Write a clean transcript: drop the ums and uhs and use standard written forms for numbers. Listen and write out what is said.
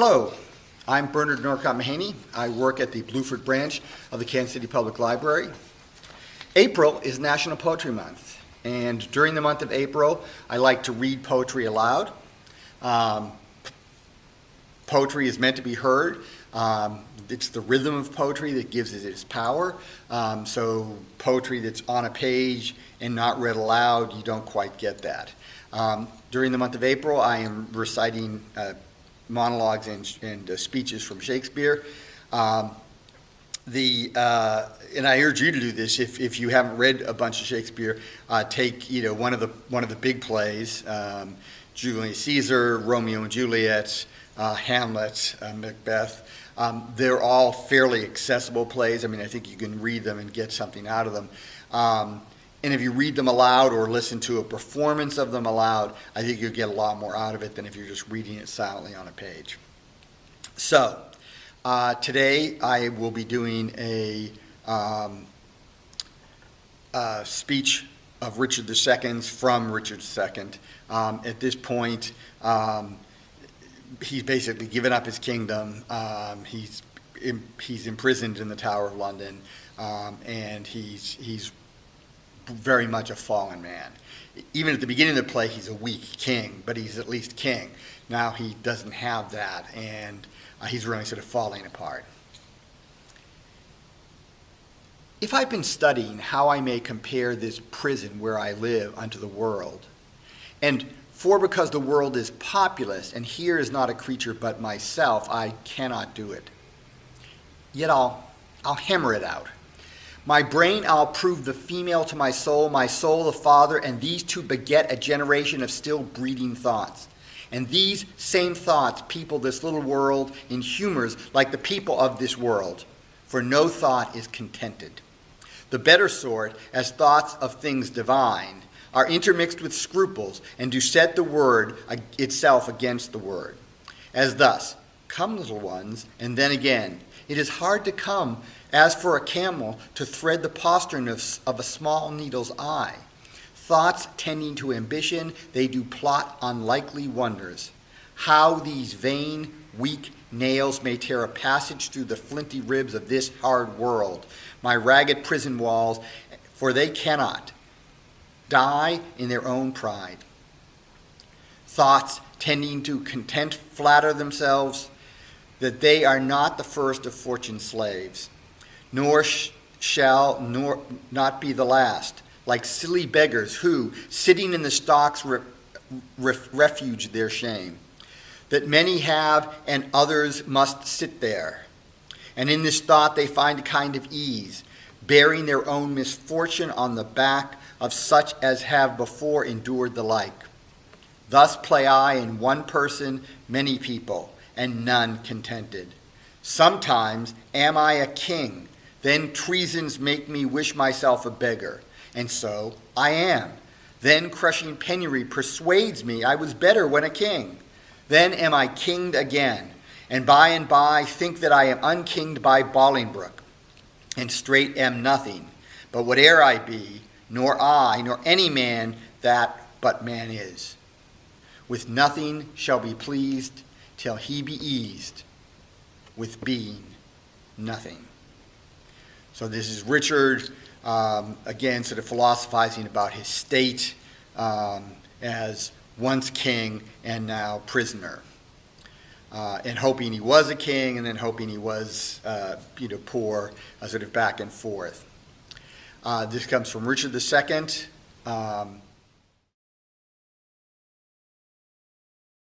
Hello, I'm Bernard Norcott-Mahany. I work at the Blueford branch of the Kansas City Public Library. April is National Poetry Month, and during the month of April, I like to read poetry aloud. Poetry is meant to be heard. It's the rhythm of poetry that gives it its power. So poetry that's on a page and not read aloud, you don't quite get that. During the month of April, I am reciting monologues and speeches from Shakespeare. And I urge you to do this if you haven't read a bunch of Shakespeare. Take one of the big plays, Julius Caesar, Romeo and Juliet, Hamlet, Macbeth. They're all fairly accessible plays. I mean, I think you can read them and get something out of them. And if you read them aloud or listen to a performance of them aloud, I think you'll get a lot more out of it than if you're just reading it silently on a page. So, today I will be doing a speech of Richard II's from Richard II. At this point, he's basically given up his kingdom. He's imprisoned in the Tower of London, and he's very much a fallen man. Even at the beginning of the play, he's a weak king, but he's at least king. Now he doesn't have that, and he's really sort of falling apart. If I've been studying how I may compare this prison where I live unto the world, and because the world is populous, and here is not a creature but myself, I cannot do it. Yet I'll hammer it out. My brain I'll prove the female to my soul the father, and these two beget a generation of still breeding thoughts. And these same thoughts people this little world in humors like the people of this world, for no thought is contented. The better sort, as thoughts of things divine, are intermixed with scruples, and do set the word itself against the word. As thus, come little ones, and then again, it is hard to come, as for a camel, to thread the postern of a small needle's eye. Thoughts tending to ambition, they do plot unlikely wonders. How these vain, weak nails may tear a passage through the flinty ribs of this hard world, my ragged prison walls, for they cannot die in their own pride. Thoughts tending to content flatter themselves that they are not the first of fortune's slaves, nor shall not be the last, like silly beggars who, sitting in the stocks, refuge their shame. That many have and others must sit there. And in this thought they find a kind of ease, bearing their own misfortune on the back of such as have before endured the like. Thus play I in one person many people, and none contented. Sometimes am I a king, then treasons make me wish myself a beggar, and so I am. Then crushing penury persuades me I was better when a king. Then am I kinged again, and by think that I am unkinged by Bolingbroke, and straight am nothing, but whate'er I be, nor I, nor any man that but man is. With nothing shall be pleased, till he be eased with being nothing. So this is Richard, again, sort of philosophizing about his state as once king and now prisoner, and hoping he was a king and then hoping he was, poor, sort of back and forth. This comes from Richard II.